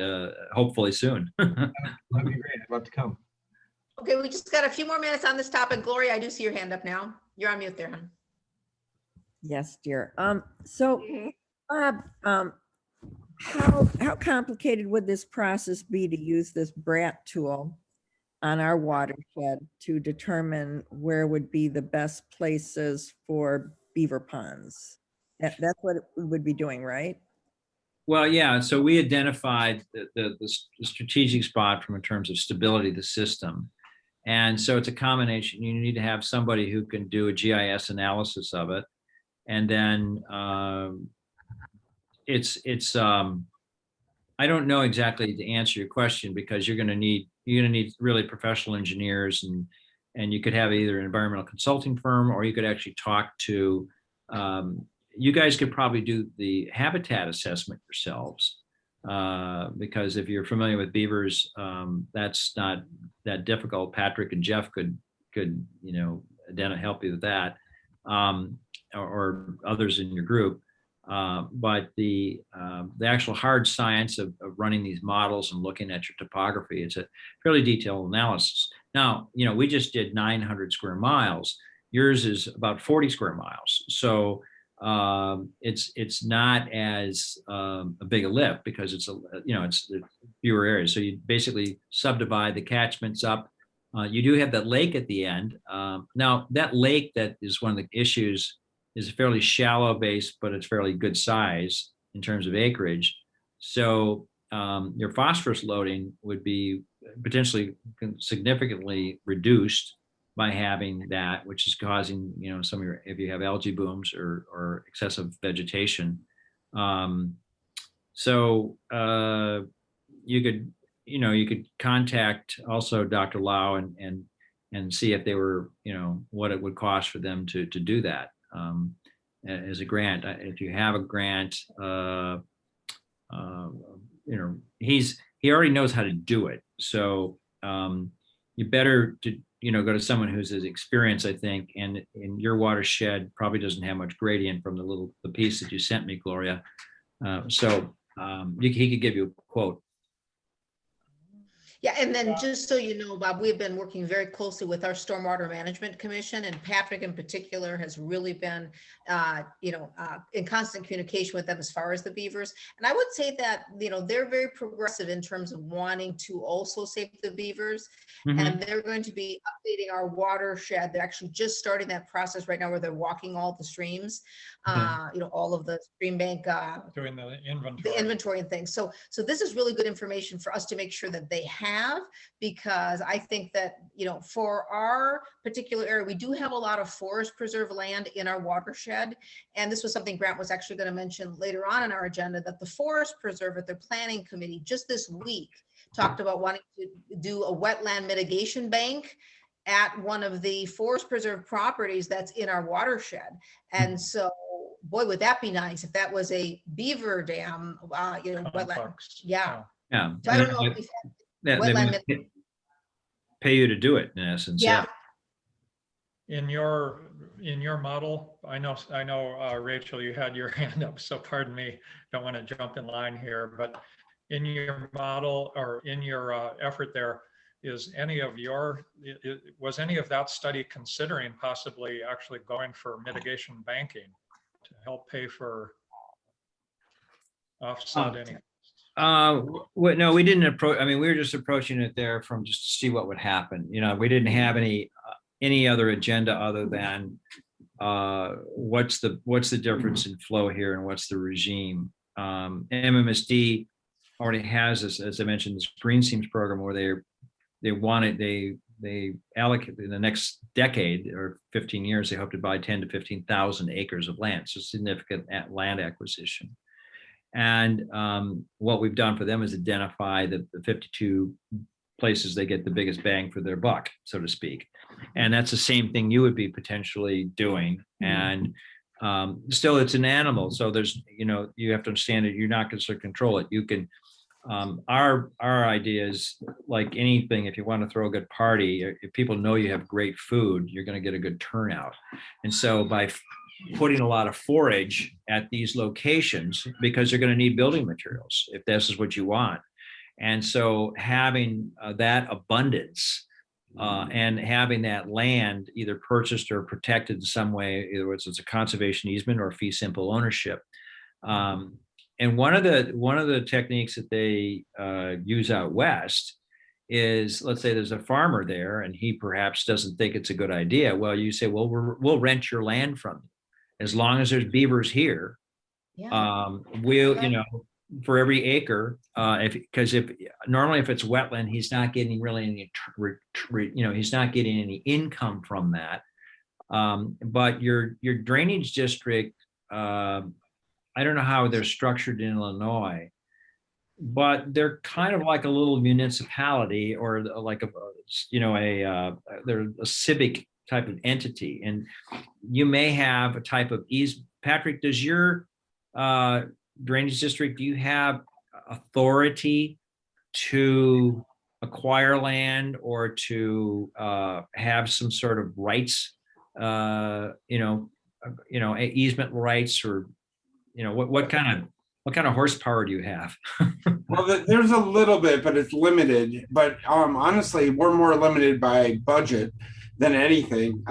hopefully soon. That'd be great. I'd love to come. Okay, we just got a few more minutes on this topic. Gloria, I do see your hand up now. You're on mute there, hon. Yes, dear. So Bob, how complicated would this process be to use this BRAT tool on our watershed to determine where would be the best places for beaver ponds? That's what we would be doing, right? Well, yeah, so we identified the strategic spot from in terms of stability of the system. And so it's a combination. You need to have somebody who can do a GIS analysis of it. And then I don't know exactly to answer your question, because you're going to need really professional engineers, and you could have either an environmental consulting firm, or you could actually talk to, you guys could probably do the habitat assessment yourselves, because if you're familiar with beavers, that's not that difficult. Patrick and Jeff could help you with that, or others in your group. But the actual hard science of running these models and looking at your topography, it's a fairly detailed analysis. Now, we just did 900 square miles. Yours is about 40 square miles. So it's not as a big a lift, because it's fewer areas. So you basically subdivide the catchments up. You do have that lake at the end. Now that lake, that is one of the issues, is a fairly shallow base, but it's fairly good size in terms of acreage. So your phosphorus loading would be potentially significantly reduced by having that, which is causing, some of if you have algae blooms or excessive vegetation. So you could contact also Dr. Lau and see if they were, what it would cost for them to do that as a grant. If you have a grant, he already knows how to do it. So you better go to someone who's his experience, I think, and in your watershed probably doesn't have much gradient from the piece that you sent me, Gloria. So he could give you a quote. Yeah, and then just so you know, Bob, we've been working very closely with our Stormwater Management Commission, and Patrick in particular has really been, in constant communication with them as far as the beavers. And I would say that, they're very progressive in terms of wanting to also save the beavers. Mm-hmm. And they're going to be updating our watershed. They're actually just starting that process right now, where they're walking all the streams, all of the stream bank, Doing the inventory and things. So this is really good information for us to make sure that they have, because I think that, for our particular area, we do have a lot of forest preserve land in our watershed. And this was something Grant was actually going to mention later on in our agenda, that the forest preserve at their planning committee just this week talked about wanting to do a wetland mitigation bank at one of the forest preserve properties that's in our watershed. And so, boy, would that be nice if that was a beaver dam, wetland. Yeah. Yeah. So I don't know if we've had wetland They pay you to do it, in essence. Yeah. In your model, I know, Rachel, you had your hand up, so pardon me, don't want to jump in line here, but in your model, or in your effort there, was any of that study considering possibly actually going for mitigation banking to help pay for offset any? No, we didn't approach, I mean, we were just approaching it there from just to see what would happen. You know, we didn't have any other agenda other than what's the difference in flow here and what's the regime. MMSD already has this, as I mentioned, this green seams program where they allocate in the next decade or 15 years, they hope to buy 10 to 15,000 acres of land. So significant land acquisition. And what we've done for them is identify the 52 places they get the biggest bang for their buck, so to speak. And that's the same thing you would be potentially doing. And still, it's an animal. So there's, you know, you have to understand that you're not going to control it. You can, our idea is like anything, if you want to throw a good party, if people know you have great food, you're going to get a good turnout. And so by putting a lot of forage at these locations, because you're going to need building materials if this is what you want. And so having that abundance and having that land either purchased or protected in some way, either it's a conservation easement or fee simple ownership. And one of the techniques that they use out west is, let's say there's a farmer there and he perhaps doesn't think it's a good idea. Well, you say, well, we'll rent your land from you. As long as there's beavers here, we'll, you know, for every acre, because if normally if it's wetland, he's not getting really any, you know, he's not getting any income from that. But your drainage district, I don't know how they're structured in Illinois, but they're kind of like a little municipality or like they're a civic type of entity, and you may have a type of ease. Patrick, does your drainage district, do you have authority to acquire land or to have some sort of rights, easement rights, or what kind of horsepower do you have? Well, there's a little bit, but it's limited. But honestly, we're more limited by budget than anything.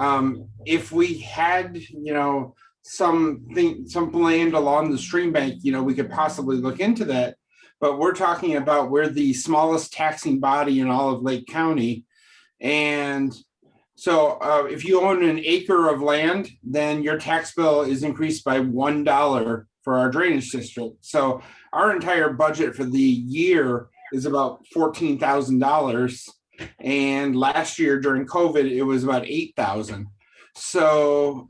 If we had, some land along the stream bank, we could possibly look into that. But we're talking about we're the smallest taxing body in all of Lake County. And so if you own an acre of land, then your tax bill is increased by $1 for our drainage district. So our entire budget for the year is about $14,000. And last year during COVID, it was about $8,000. So,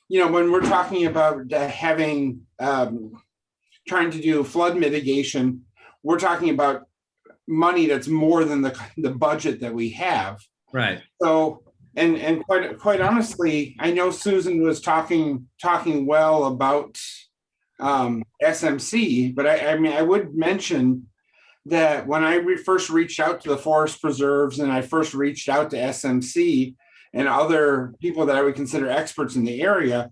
when we're talking about trying to do flood mitigation, we're talking about money that's more than the budget that we have. Right. So, and quite honestly, I know Susan was talking well about SMC, but I would mention that when I first reached out to the forest preserves and I first reached out to SMC and other people that I would consider experts in the area,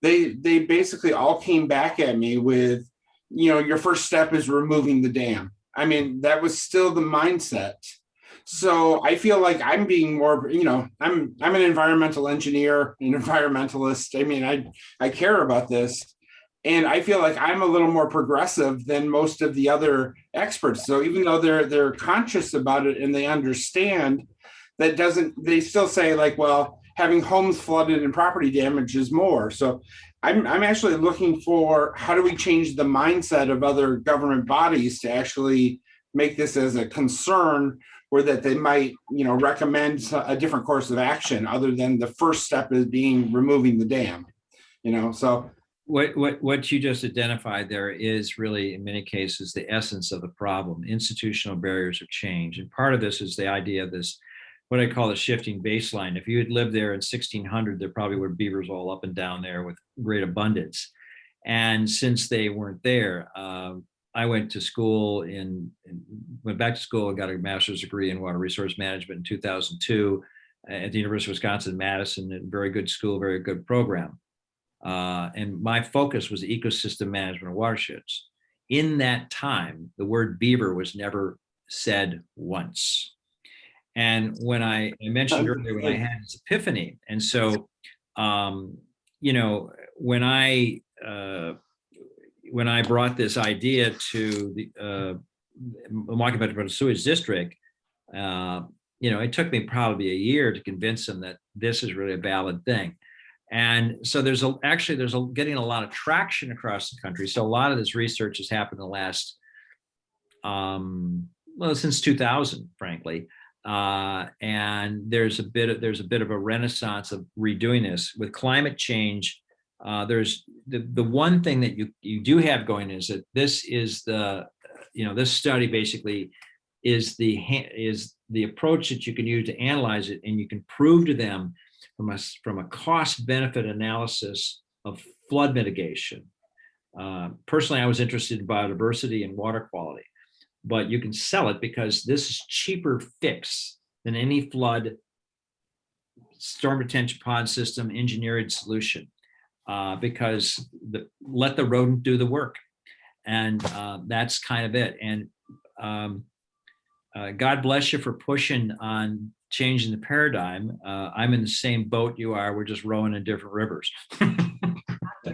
they basically all came back at me with, your first step is removing the dam. I mean, that was still the mindset. So I feel like I'm being more, I'm an environmental engineer, an environmentalist. I mean, I care about this. And I feel like I'm a little more progressive than most of the other experts. So even though they're conscious about it and they understand, they still say like, well, having homes flooded and property damage is more. So I'm actually looking for how do we change the mindset of other government bodies to actually make this as a concern, or that they might, recommend a different course of action other than the first step is being removing the dam, so. What you just identified there is really, in many cases, the essence of the problem. Institutional barriers of change. And part of this is the idea of this, what I call the shifting baseline. If you had lived there in 1600, there probably were beavers all up and down there with great abundance. And since they weren't there, I went back to school and got a master's degree in water resource management in 2002 at the University of Wisconsin-Madison. Very good school, very good program. And my focus was ecosystem management of watersheds. In that time, the word beaver was never said once. And when I mentioned earlier, when I had this epiphany, and so, when when I brought this idea to the Milwaukee Metropolitan Sewage District, it took me probably a year to convince them that this is really a valid thing. And so there's getting a lot of traction across the country. So a lot of this research has happened in the last, since 2000, frankly. And there's a bit of a renaissance of redoing this with climate change. There's the one thing that you do have going is that this is this study basically is the approach that you can use to analyze it, and you can prove to them from a cost benefit analysis of flood mitigation. Personally, I was interested in biodiversity and water quality, but you can sell it because this is cheaper fix than any flood storm retention pond system engineered solution, because let the rodent do the work. And that's kind of it. And God bless you for pushing on changing the paradigm. I'm in the same boat you are. We're just rowing in different rivers.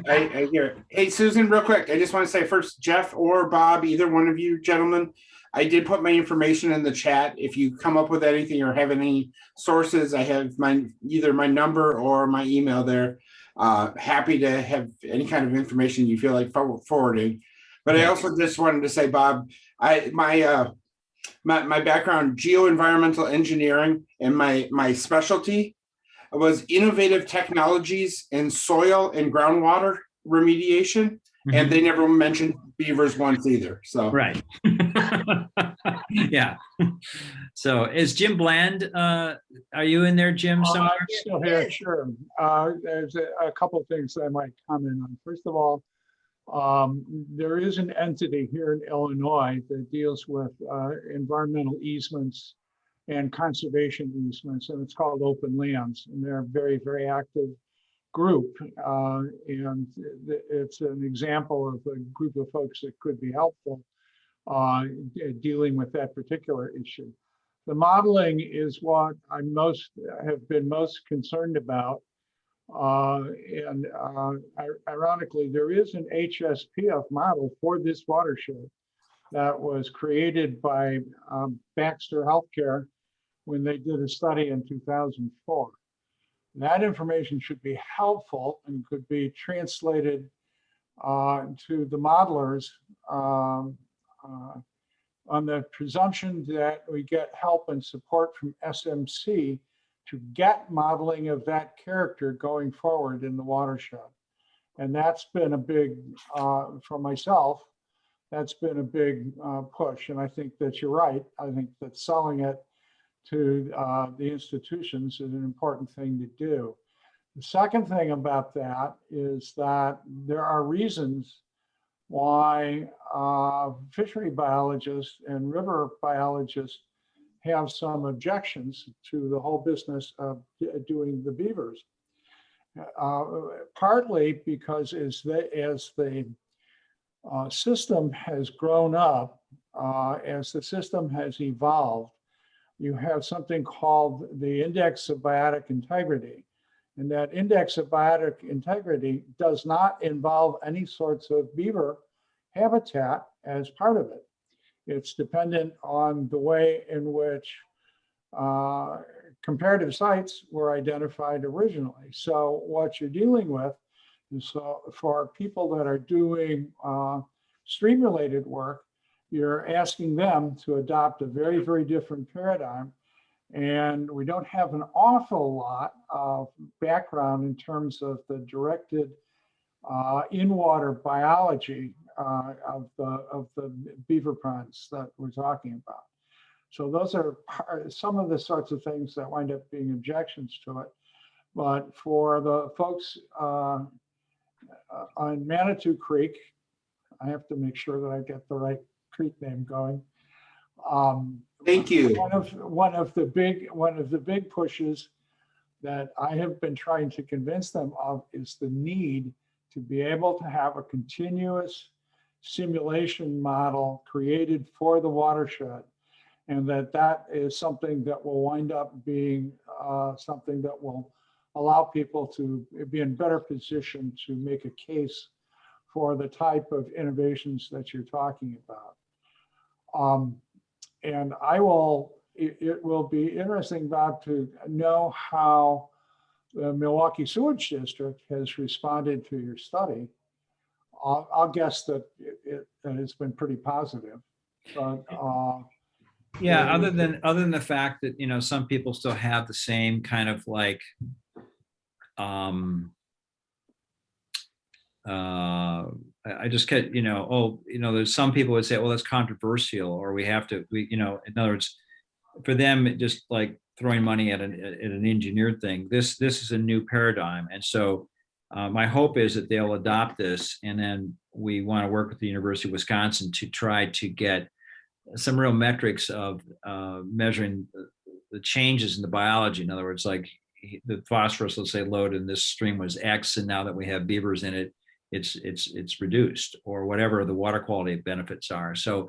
I hear it. Hey, Susan, real quick. I just want to say first, Jeff or Bob, either one of you gentlemen, I did put my information in the chat. If you come up with anything or have any sources, I have either my number or my email there. Happy to have any kind of information you feel like forwarding. But I also just wanted to say, Bob, my background, geoenvironmental engineering, and my specialty was innovative technologies in soil and groundwater remediation. And they never mentioned beavers once either. So right. Yeah. So is Jim Bland, are you in there, Jim, somewhere? I'm still here, sure. There's a couple of things I might comment on. First of all, there is an entity here in Illinois that deals with environmental easements and conservation easements, and it's called Open Lands, and they're a very, very active group, and it's an example of a group of folks that could be helpful dealing with that particular issue. The modeling is what I have been most concerned about. And ironically, there is an HSPF model for this watershed that was created by Baxter Healthcare when they did a study in 2004. That information should be helpful and could be translated to the modelers on the presumption that we get help and support from SMC to get modeling of that character going forward in the watershed. And that's been a big, for myself, that's been a big push. And I think that you're right. I think that selling it to the institutions is an important thing to do. The second thing about that is that there are reasons why fishery biologists and river biologists have some objections to the whole business of doing the beavers. Partly because as the system has grown up, as the system has evolved, you have something called the index of biotic integrity. And that index of biotic integrity does not involve any sorts of beaver habitat as part of it. It's dependent on the way in which comparative sites were identified originally. So what you're dealing with is for people that are doing stream-related work, you're asking them to adopt a very, very different paradigm. And we don't have an awful lot of background in terms of the directed in-water biology of the beaver ponds that we're talking about. So those are some of the sorts of things that wind up being objections to it. But for the folks on Manitou Creek, I have to make sure that I get the right creek name going. Thank you. One of the big pushes that I have been trying to convince them of is the need to be able to have a continuous simulation model created for the watershed, and that is something that will wind up being something that will allow people to be in better position to make a case for the type of innovations that you're talking about. And it will be interesting, Bob, to know how the Milwaukee Sewage District has responded to your study. I'll guess that it's been pretty positive, but Yeah, other than the fact that, some people still have the same kind of like, I just get, there's some people would say, well, that's controversial, or we have to, in other words, for them, it just like throwing money at an engineered thing. This is a new paradigm. And so my hope is that they'll adopt this, and then we want to work with the University of Wisconsin to try to get some real metrics of measuring the changes in the biology. In other words, like the phosphorus, let's say, load in this stream was X, and now that we have beavers in it, it's reduced, or whatever the water quality benefits are. So,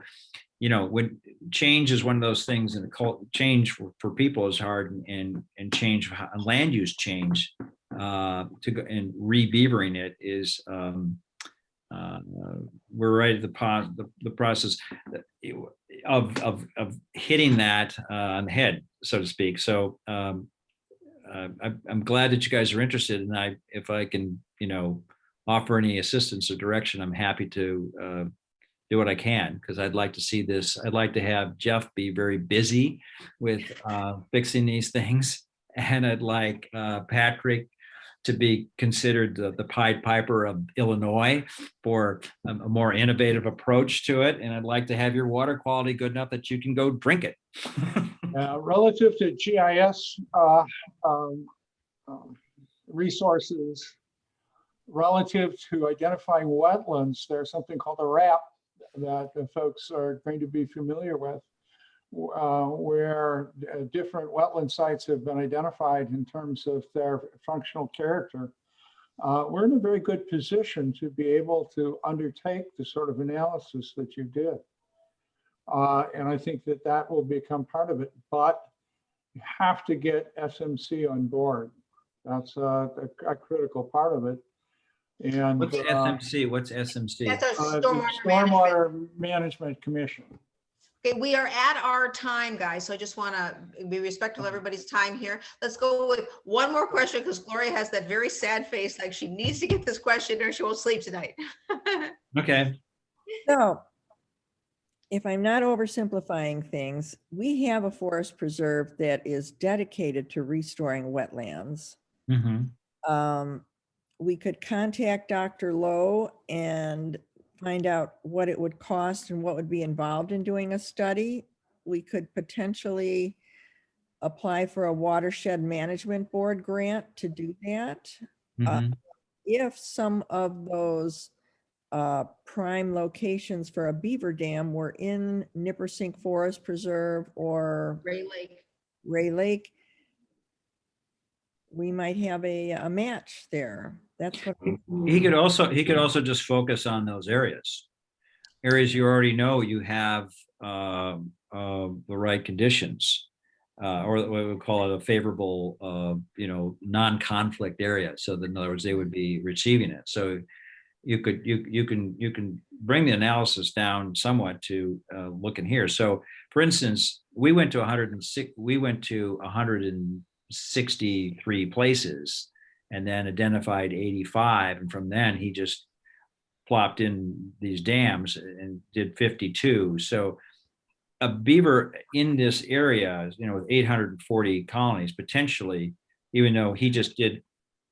when change is one of those things, and change for people is hard, and change land use change to go and re-beavering it is. We're right at the process of hitting that on the head, so to speak. So I'm glad that you guys are interested, and if I can, offer any assistance or direction, I'm happy to do what I can, because I'd like to see this. I'd like to have Jeff be very busy with fixing these things, and I'd like Patrick to be considered the Pied Piper of Illinois for a more innovative approach to it. And I'd like to have your water quality good enough that you can go drink it. Relative to GIS resources, relative to identifying wetlands, there's something called a RAP that the folks are going to be familiar with, where different wetland sites have been identified in terms of their functional character. We're in a very good position to be able to undertake the sort of analysis that you did. And I think that will become part of it, but you have to get SMC on board. That's a critical part of it. And what's SMC? What's SMC? That's a the Stormwater Management Commission. Okay, we are at our time, guys, so I just want to be respectful of everybody's time here. Let's go with one more question, because Gloria has that very sad face, like she needs to get this question or she won't sleep tonight. Okay. So, if I'm not oversimplifying things, we have a forest preserve that is dedicated to restoring wetlands. Mm-hmm. We could contact Dr. Lowe and find out what it would cost and what would be involved in doing a study. We could potentially apply for a Watershed Management Board grant to do that. Mm-hmm. If some of those prime locations for a beaver dam were in Nippersink Forest Preserve or Ray Lake, we might have a match there. That's what He could also just focus on those areas you already know you have the right conditions, or what we would call it a favorable, non-conflict area. So that, in other words, they would be receiving it. So you can bring the analysis down somewhat to look in here. So, for instance, we went to 163 places, and then identified 85. And from then he just plopped in these dams and did 52. So a beaver in this area, with 840 colonies potentially, even though he just did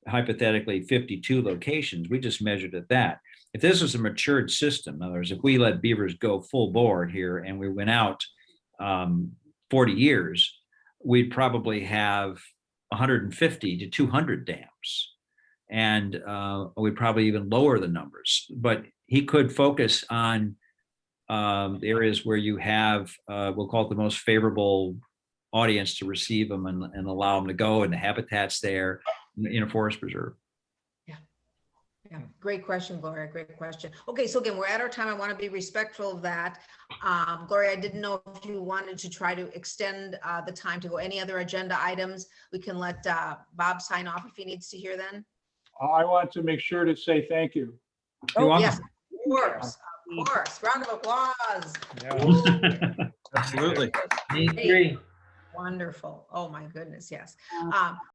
hypothetically 52 locations, we just measured at that. If this was a matured system, in other words, if we let beavers go full board here and we went out 40 years, we'd probably have 150 to 200 dams, and we'd probably even lower the numbers. But he could focus on the areas where you have, we'll call it the most favorable audience to receive them and allow them to go, and the habitats there in a forest preserve. Yeah, great question, Gloria. Great question. Okay, so again, we're at our time. I want to be respectful of that. Gloria, I didn't know if you wanted to try to extend the time to go any other agenda items. We can let Bob sign off if he needs to hear then. I want to make sure to say thank you You're welcome. Yes, of course. Round of applause. Yeah. Absolutely. Great. Wonderful. Oh, my goodness, yes.